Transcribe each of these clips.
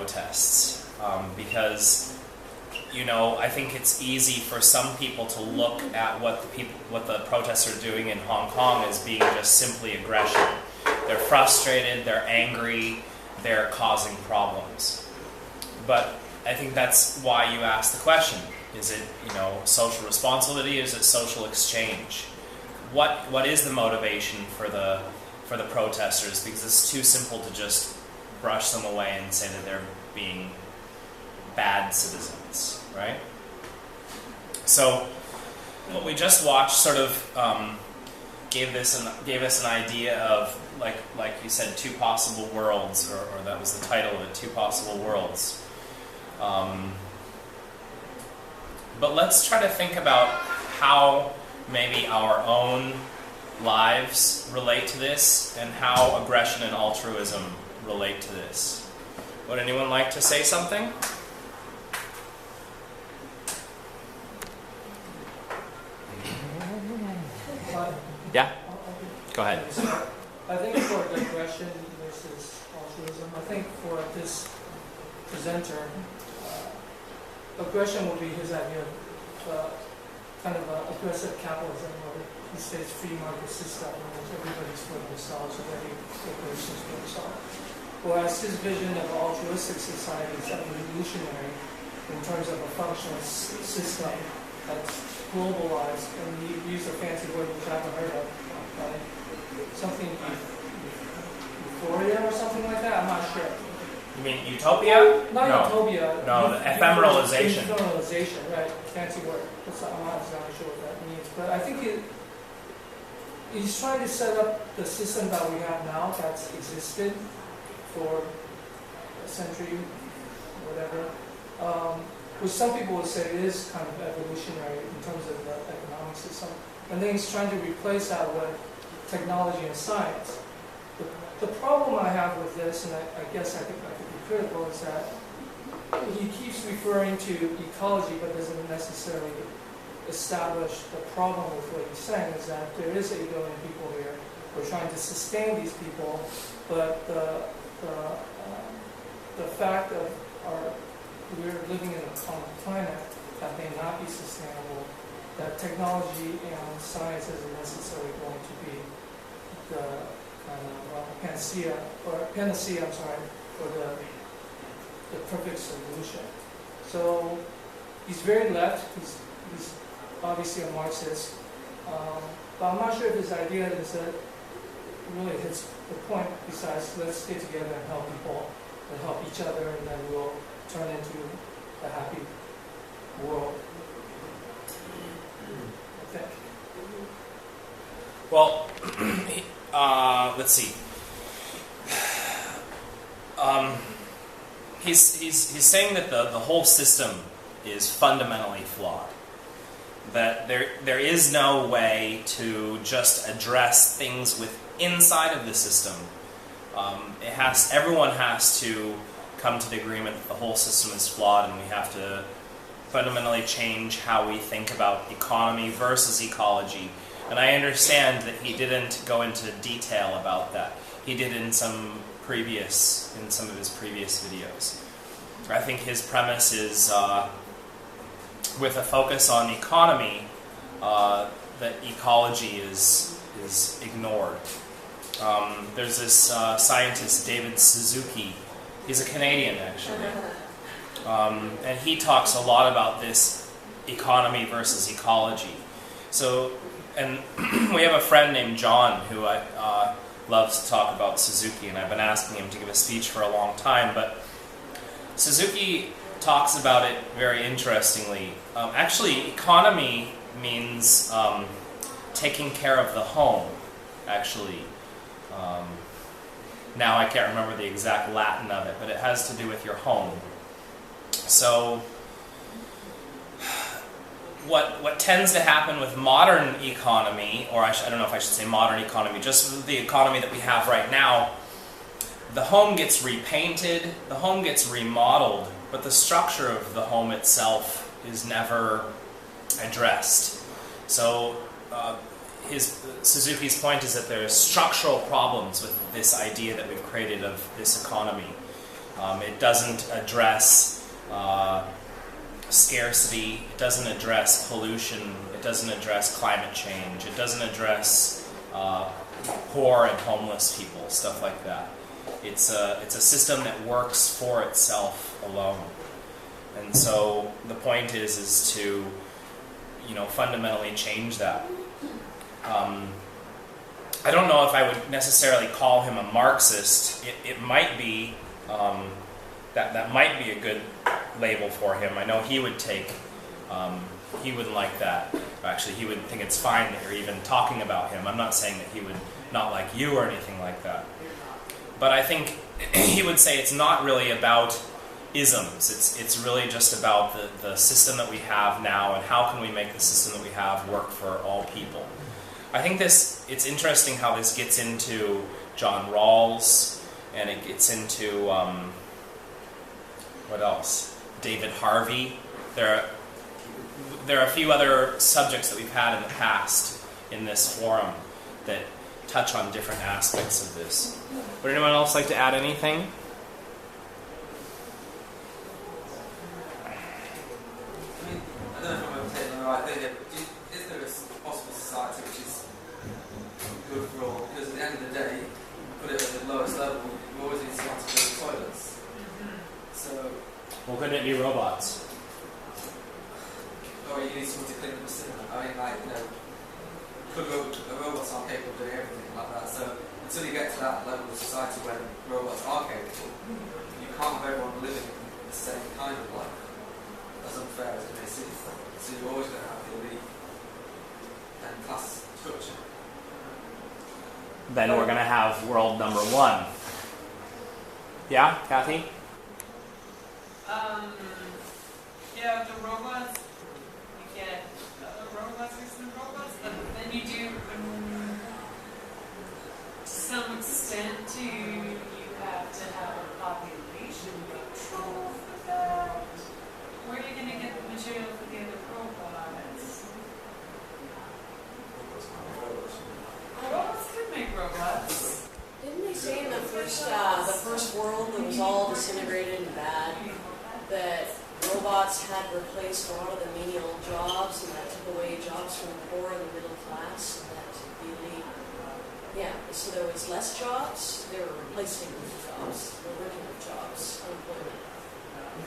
protests, because, you know, I think it's easy for some people to look at what the protests are doing in Hong Kong as being just simply aggression. They're frustrated, they're angry, they're causing problems. But I think that's why you asked the question. Is it, you know, social responsibility? Is it social exchange? What is the motivation for the protesters? Because it's too simple to just brush them away and say that they're being bad citizens, right? So what we just watched sort of gave us an idea of, like you said, two possible worlds, or that was the title of it, two possible worlds. But let's try to think about how maybe our own lives relate to this, and how aggression and altruism relate to this. Would anyone like to say something? Yeah? Go ahead. I think for aggression versus altruism, I think for this presenter, aggression would be his idea of kind of aggressive capitalism, where he states free market system in which everybody's for themselves, or every corporation's for themselves. Whereas his vision of altruistic society is evolutionary in terms of a functional system that's globalized, and he used a fancy word which I haven't heard of, something euphoria or something like that. I'm not sure. You mean utopia? Not no. utopia. No, the ephemeralization. Ephemeralization, right? Fancy word. I'm not exactly sure what that means, but I think he's trying to set up the system that we have now, that's existed for a century, whatever. Which some people would say is kind of evolutionary in terms of the economic system. And then he's trying to replace that with technology and science. The problem I have with this, and I guess I could be critical, is that he keeps referring to ecology but doesn't necessarily establish the problem with what he's saying, is that there is 8 billion people here. We're trying to sustain these people, but the fact of we're living in a common planet that may not be sustainable, that technology and science isn't necessarily going to be the panacea for the perfect solution. So he's very left. He's obviously a Marxist, but I'm not sure if his idea is that really hits the point. Besides, let's get together and help people, and help each other, and then we'll turn into a happy world. I think. Well, let's see. He's saying that the whole system is fundamentally flawed. That there is no way to just address things inside of the system. Everyone has to come to the agreement that the whole system is flawed, and we have to fundamentally change how we think about economy versus ecology. And I understand that he didn't go into detail about that. He did in some of his previous videos. I think his premise is, with a focus on economy, that ecology is ignored. There's this scientist, David Suzuki. He's a Canadian, actually. And he talks a lot about this economy versus ecology. So, and we have a friend named John who loves to talk about Suzuki, and I've been asking him to give a speech for a long time, but Suzuki talks about it very interestingly. Actually, economy means taking care of the home, actually. Now I can't remember the exact Latin of it, but it has to do with your home. So what tends to happen with modern economy, or I don't know if I should say modern economy, just the economy that we have right now, the home gets repainted, the home gets remodeled, but the structure of the home itself is never addressed. So Suzuki's point is that there's structural problems with this idea that we've created of this economy. It doesn't address scarcity. It doesn't address pollution. It doesn't address climate change. It doesn't address poor and homeless people, stuff like that. It's a system that works for itself alone. And so the point is to, fundamentally change that. I don't know if I would necessarily call him a Marxist. It might be, that might be a good label for him. I know he would he wouldn't like that. Actually, he would think it's fine that you're even talking about him. I'm not saying that he would not like you or anything like that. But I think he would say it's not really about isms. It's really just about the system that we have now and how can we make the system that we have work for all people. I think it's interesting how this gets into John Rawls, and it gets into, what else? David Harvey. There are a few other subjects that we've had in the past in this forum that touch on different aspects of this. Would anyone else like to add anything? I don't know if I'm taking the right thing here, but is there a possible society which is good for all? Because at the end of the day, put it at the lowest level, you always need someone to clean the toilets. So, Well, couldn't it be robots? or you need someone to clean the cinema. I mean, robots aren't capable of doing everything like that. So, until you get to that level of society where robots are capable, you can't have everyone living the same kind of life, as unfair as it may seem. So you're always going to have the elite and class structure. Then we're going to have world number one. Yeah, Kathy? Yeah, the robots, you get robots or some robots, but then you do, to some extent, you have to have a population control for that. Where are you going to get the material for the other robots? Robots could make robots. Didn't they say in the first world that was all disintegrated and bad, that robots had replaced a lot of the menial jobs, and that took away jobs from the poor and the middle class, and that the elite, so there was less jobs, they were replacing jobs, they were working with jobs, unemployment.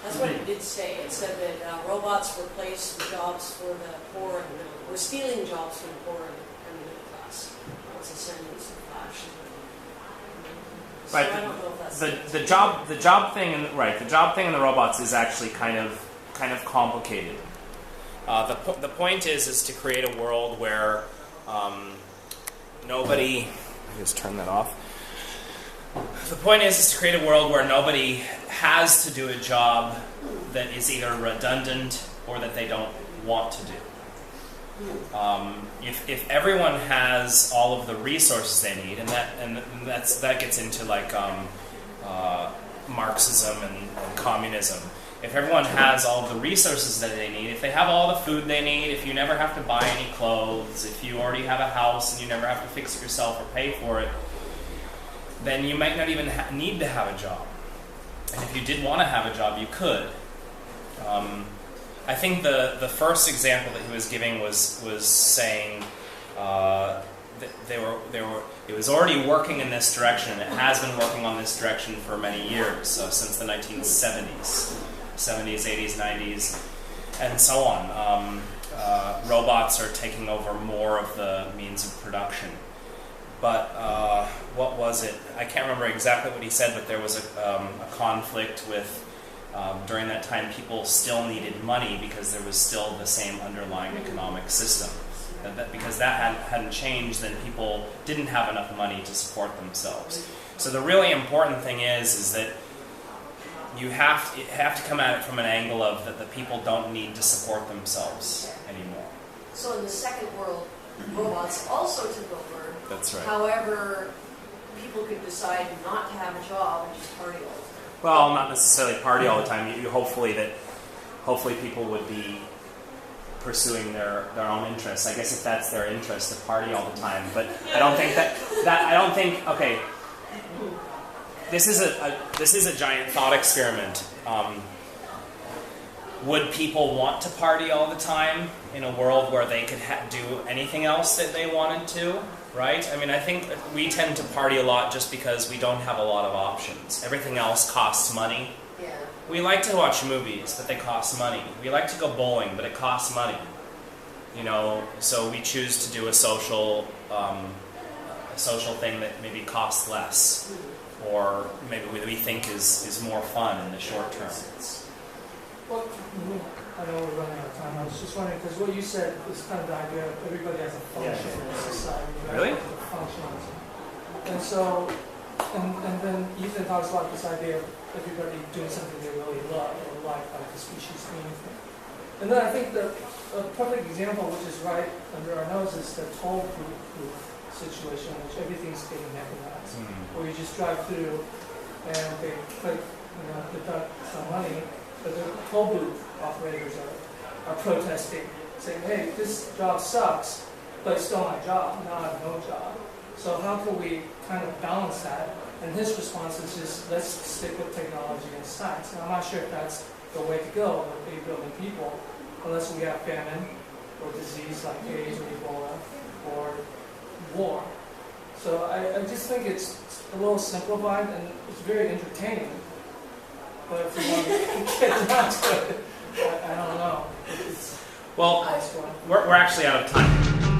That's what it did say. It said that robots replaced the jobs for the poor and the middle, were stealing jobs from the poor and the middle class. That was a sentence in Flash. So Right. I don't know if that's The job thing in the robots is actually kind of complicated. The point is to create a world where nobody. I just turn that off. The point is to create a world where nobody has to do a job that is either redundant or that they don't want to do. If everyone has all of the resources they need, and that gets into like Marxism and communism. If everyone has all of the resources that they need, if they have all the food they need, if you never have to buy any clothes, if you already have a house and you never have to fix it yourself or pay for it, then you might not even need to have a job. And if you did want to have a job, you could. I think the first example that he was giving was saying that it was already working in this direction, and it has been working on this direction for many years, so since the 1970s, 70s, 80s, 90s, and so on. Robots are taking over more of the means of production. But what was it? I can't remember exactly what he said, but there was a conflict with, during that time, people still needed money because there was still the same underlying economic system. Because that hadn't changed, then people didn't have enough money to support themselves. So the really important thing is that you have to come at it from an angle of that the people don't need to support themselves anymore. So in the second world, robots also took over. That's right. However, people could decide not to have a job and just party all the time. Well, not necessarily party all the time. Hopefully people would be pursuing their own interests. I guess if that's their interest, to party all the time. But I don't think okay. this is a giant thought experiment. Would people want to party all the time in a world where they could do anything else that they wanted to? Right? I mean, I think we tend to party a lot just because we don't have a lot of options. Everything else costs money. Yeah. We like to watch movies, but they cost money. We like to go bowling, but it costs money. You know, so we choose to do a social thing that maybe costs less, or maybe we think is more fun in the short term. Well, I know we're running out of time. I was just wondering, because what you said is kind of the idea of everybody has a function in society. Right? Really? A function. And so, and then Ethan talks about this idea of everybody doing something they really love or like the species community. And then I think a perfect example, which is right under our nose, is the toll booth situation, in which everything's getting mechanized. Where you just drive through and they click, deduct some money, but the toll booth operators are protesting, saying, hey, this job sucks, but it's still my job, now I have no job. So how can we kind of balance that? And his response is just, let's stick with technology and science. And I'm not sure if that's the way to go with 8 billion people, unless we have famine or disease like AIDS or Ebola or war. So I just think it's a little simplified and it's very entertaining. But if you want to get down to it, I don't know. Well, we're actually out of time.